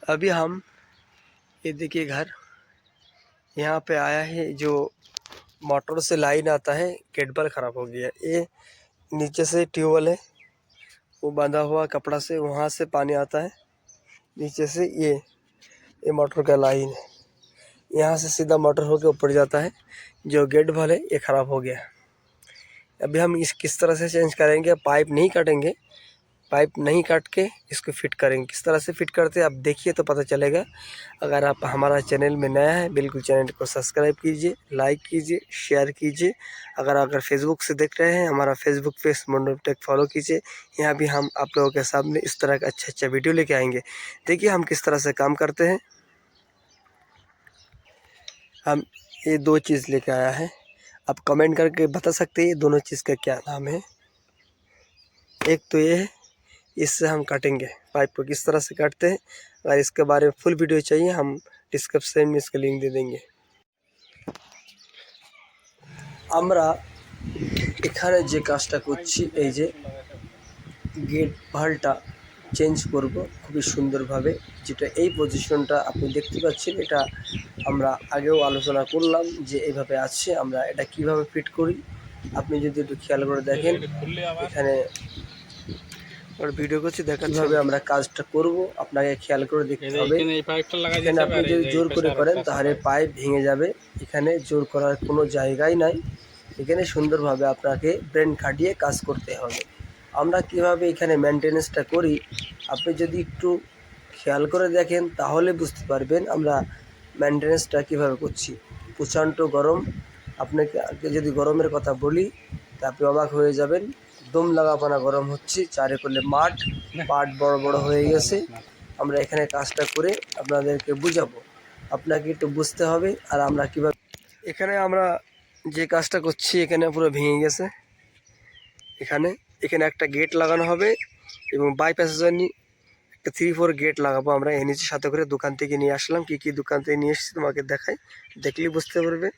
अभी हम ये देखिए घर यहाँ पे आया है। जो मोटर से लाइन आता है केबल ख़राब हो गया। ये नीचे से ट्यूबवेल है, वो बंधा हुआ कपड़ा से, वहाँ से पानी आता है नीचे से। ये मोटर का लाइन है, यहाँ से सीधा मोटर होकर ऊपर जाता है। जो गेट वाल है ये ख़राब हो गया। अभी हम इस किस तरह से चेंज करेंगे, पाइप नहीं काटेंगे, पाइप नहीं काट के इसको फिट करेंगे। किस तरह से फिट करते हैं आप देखिए तो पता चलेगा। अगर आप हमारा चैनल में नया है, बिल्कुल चैनल को सब्सक्राइब कीजिए, लाइक कीजिए, शेयर कीजिए। अगर फेसबुक से देख रहे हैं, हमारा फेसबुक पेज मंडप टेक फॉलो कीजिए। यहाँ भी हम आप लोगों के सामने इस तरह का अच्छा वीडियो लेके आएंगे। देखिए हम किस तरह से काम करते हैं। हम ये दो चीज़ लेके आया है, आप कमेंट करके बता सकते हैं ये दोनों चीज़ का क्या नाम है। एक तो ये है, इससे हम काटेंगे पाइप को। किस तरह से काटते हैं, अगर इसके बारे में फुल वीडियो चाहिए हम डिस्क्रिप्शन में इसका लिंक दे देंगे। আমরা এখানে যে কাজটা করছি, এই যে গেট ভালটা চেঞ্জ করব খুবই সুন্দরভাবে। যেটা এই পজিশনটা আপনি দেখতে পাচ্ছেন, এটা আমরা আগেও আলোচনা করলাম যে এইভাবে আছে। আমরা এটা কিভাবে ফিট করি আপনি যদি একটু খেয়াল করে দেখেন, এখানে ভিডিও করছি দেখাচ্ছি কিভাবে আমরা কাজটা করব। আপনাকে খেয়াল করে দেখতে হবে। এখানে আপনি যদি জোর করে করেন তাহলে পাইপ ভেঙে যাবে। এখানে জোর করার কোনো জায়গাই নাই। এখানে সুন্দরভাবে আপনাকে ব্রেন খাটিয়ে কাজ করতে হবে। আমরা কিভাবে এখানে মেনটেনেন্সটা করি আপনি যদি একটু খেয়াল করে দেখেন তাহলে বুঝতে পারবেন আমরা মেনটেনেন্সটা কিভাবে করছি। প্রচণ্ড গরম, আপনাকে যদি গরমের কথা বলি তা আপনি অবাক হয়ে যাবেন। দম লাগাপানা গরম হচ্ছে, চারিকোলে পাট বড় বড় হয়ে গেছে। আমরা এখানে কাজটা করে আপনাদেরকে বুঝাবো, আপনাকে একটু বুঝতে হবে। আর আমরা কীভাবে এখানে আমরা যে কাজটা করছি, এখানে পুরো ভেঙে গেছে। এখানে একটা গেট লাগানো হবে এবং বাইপাসের জন্য একটা 3-4 গেট লাগাবো আমরা। এনেছি সাথে করে, দোকান থেকে নিয়ে আসলাম। কী দোকান থেকে নিয়ে এসেছি তোমাকে দেখাই, দেখলেই বুঝতে পারবে।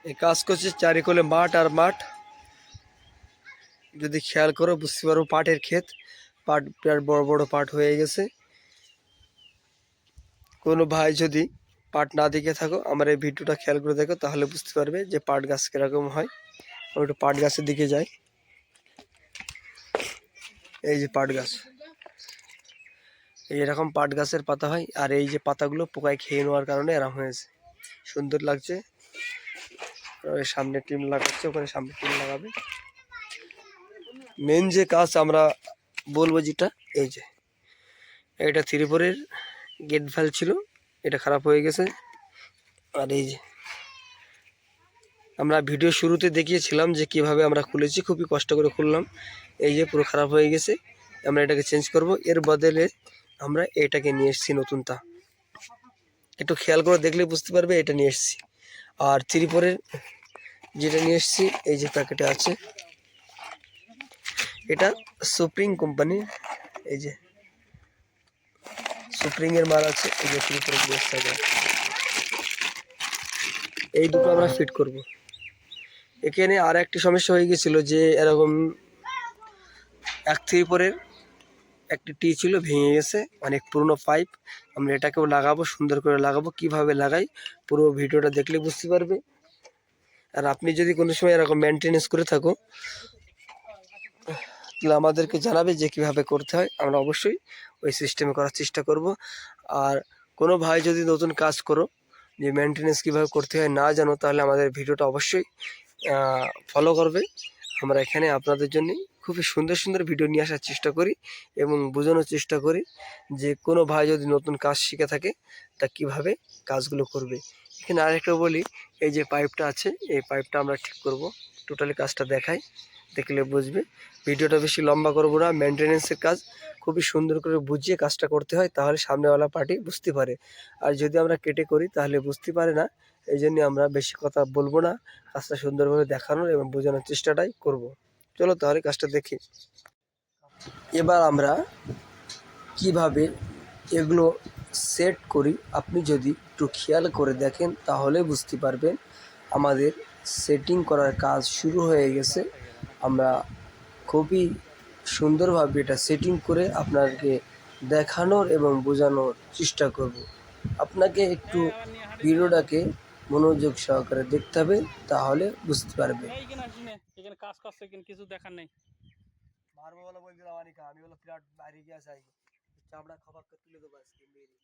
এই কাজ করছে চারিকোলে মাঠ আর মাঠ। যদি খেয়াল করো বুঝতে পারবো পাটের ক্ষেত, পাট বড় বড় পাট হয়ে গেছে। কোনো ভাই যদি পাট না দেখে থাকো, আমার এই ভিডিওটা খেয়াল করে দেখো, তাহলে বুঝতে পারবে যে পাট গাছ কীরকম হয়। আমি একটু পাট গাছের দিকে যাই। এই যে পাট গাছ, এইরকম পাট গাছের পাতা হয়। আর এই যে পাতাগুলো পোকায় খেয়ে নেওয়ার কারণে এরকম হয়েছে। সুন্দর লাগছে। সামনে টিম লাগাচ্ছে, ওখানে সামনে টিম লাগাবে। মেন যে কাজ আমরা বলবো যেটা, এই যে এটা 3-4-এর গেট ভ্যাল ছিল, এটা খারাপ হয়ে গেছে। আর এই যে আমরা ভিডিও শুরুতে দেখিয়েছিলাম যে কিভাবে আমরা খুলেছি, খুবই কষ্ট করে খুললাম। এই যে পুরো খারাপ হয়ে গেছে, আমরা এটাকে চেঞ্জ করব। এর বদলে আমরা এটাকে নিয়ে এসেছি নতুনটা, একটু খেয়াল করে দেখলে বুঝতে পারবে এটা নিয়ে এসেছি। আর 3-4-এর যেটা নিয়ে এসেছি এই যে প্যাকেটে আছে, এটা সুপ্রিং কোম্পানি। এই যে সুপ্রিংয়ের মাল আছে। এই যে 3-4 নিয়ে এসেছে। এই দুটো আমরা ফিট করব। এখানে আর একটি সমস্যা হয়ে গেছিল যে এরকম 1-3-4-এর একটি টি ছিল, ভেঙে গেছে, অনেক পুরনো পাইপ। আমরা এটাকেও লাগাবো, সুন্দর করে লাগাবো। কিভাবে লাগাই পুরো ভিডিওটা দেখলে বুঝতে পারবে। আর আপনি যদি কোনো সময় এরকম মেনটেনেন্স করে থাকো তাহলে আমাদেরকে জানাবে যে কিভাবে করতে হয়। আমরা অবশ্যই ওই সিস্টেমে করার চেষ্টা করব। আর কোনো ভাই যদি নতুন কাজ করো যে মেনটেনেন্স কীভাবে করতে হয় না জানো, তাহলে আমাদের ভিডিওটা অবশ্যই ফলো করবে। আমরা এখানে আপনাদের জন্য খুবই সুন্দর সুন্দর ভিডিও নিয়ে আসার চেষ্টা করি এবং বোঝানোর চেষ্টা করি যে কোনো ভাই যদি নতুন কাজ শিখে থাকে তা কিভাবে কাজগুলো করবে। এখানে আরেকটা বলি, এই যে পাইপটা আছে, এই পাইপটা আমরা ঠিক করব। টোটালি কাজটা দেখাই, দেখলে বুঝবে। ভিডিওটা বেশি লম্বা করব না। মেনটেনেন্সের কাজ খুবই সুন্দর করে বুঝিয়ে কাজটা করতে হয়, তাহলে সামনেওয়ালা পার্টি বুঝতে পারে। আর যদি আমরা কেটে করি তাহলে বুঝতে পারে না। এই জন্য আমরা বেশি কথা বলবো না, কাজটা সুন্দরভাবে দেখানোর এবং বোঝানোর চেষ্টাটাই করব। চলো তাহলে কাজটা দেখি। এবার আমরা কিভাবে এগুলো সেট করি আপনি যদি একটু খেয়াল করে দেখেন তাহলে বুঝতে পারবেন। আমাদের সেটিং করার কাজ শুরু হয়ে গেছে। আমরা খুবই সুন্দরভাবে এটা সেটিং করে আপনাকে দেখানোর এবং বোঝানোর চেষ্টা করব। আপনাকে একটু ভিডিওটাকে মনোযোগ সহকারে দেখতে হবে, তাহলে বুঝতে পারবে। এখানে কাজ করছে কিন্তু কিছু দেখার নেই। মারবো বলে বল দিলাম আনিকা, আমি হলো বিরাট বাইরে গিয়ে চাই চামড়া খাবার তুলে দেবো আজকে মেরে।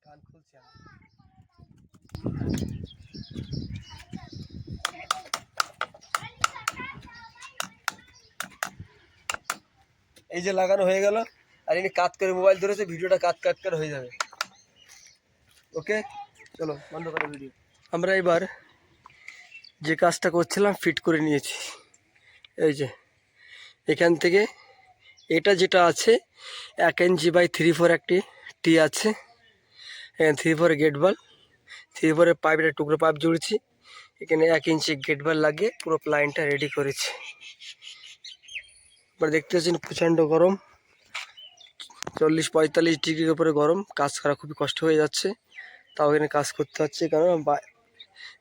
কান খুলছে এই যে লাগানো হয়ে গেল, আর ইনি কাট করে মোবাইল ধরেছে, ভিডিওটা কাট করে হয়ে যাবে। ওকে, চলো বন্ধ করো ভিডিও। আমরা এবার যে কাজটা করছিলাম ফিট করে নিয়েছি। এই যে এখান থেকে এটা যেটা আছে 1 ইঞ্চি/3/4 একটি টি আছে, এখানে 3/4 গেট বাল, 3/4 পাইপের টুকরো পাইপ জুড়েছি, এখানে 1 ইঞ্চি গেট বাল লাগিয়ে পুরো লাইনটা রেডি করেছি। এবার দেখতে পাচ্ছেন প্রচণ্ড গরম, 40-45 ডিগ্রির উপরে গরম, কাজ করা খুবই কষ্ট হয়ে যাচ্ছে। তাও এখানে কাজ করতে হচ্ছে, কারণ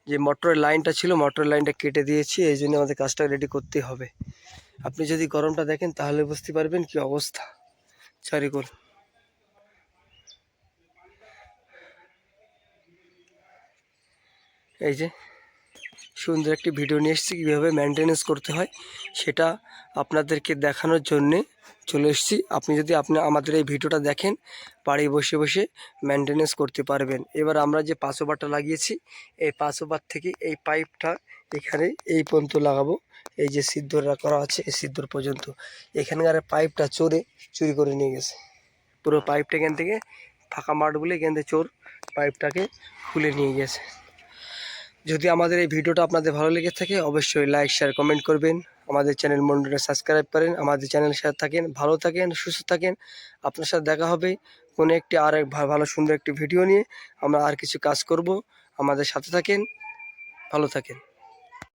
যে মোটরের লাইনটা ছিল মোটরের লাইনটা কেটে দিয়েছি, এই জন্য আমাদের কাজটা রেডি করতেই হবে। আপনি যদি গরমটা দেখেন তাহলে বুঝতে পারবেন কি অবস্থা চারিকোল। এই যে সুন্দর একটি ভিডিও নিয়ে এসেছি, কীভাবে মেনটেনেন্স করতে হয় সেটা আপনাদেরকে দেখানোর জন্যে চলে এসেছি। আপনি যদি আমাদের এই ভিডিওটা দেখেন, বাড়ি বসে বসে মেনটেনেন্স করতে পারবেন। এবার আমরা যে 5 ওভারটা লাগিয়েছি, এই 5 ওভার থেকে এই পাইপটা এখানে এই পর্যন্ত লাগাবো। এই যে সিদ্ধরা করা আছে এই সিদ্ধর পর্যন্ত, এখানকার পাইপটা চুরি করে নিয়ে গেছে পুরো পাইপটা। এখান থেকে ফাঁকা মাঠগুলো এখান থেকে চোর পাইপটাকে খুলে নিয়ে গেছে। যদি আমাদের এই ভিডিওটা আপনাদের ভালো লেগে থাকে, অবশ্যই লাইক শেয়ার কমেন্ট করবেন, আমাদের চ্যানেল মন্ডলটা সাবস্ক্রাইব করেন, আমাদের চ্যানেলের সাথে থাকেন। ভালো থাকেন, সুস্থ থাকেন। আপনার সাথে দেখা হবে কোনো একটি এক ভালো সুন্দর একটি ভিডিও নিয়ে। আমরা আর কিছু কাজ করব, আমাদের সাথে থাকেন, ভালো থাকেন।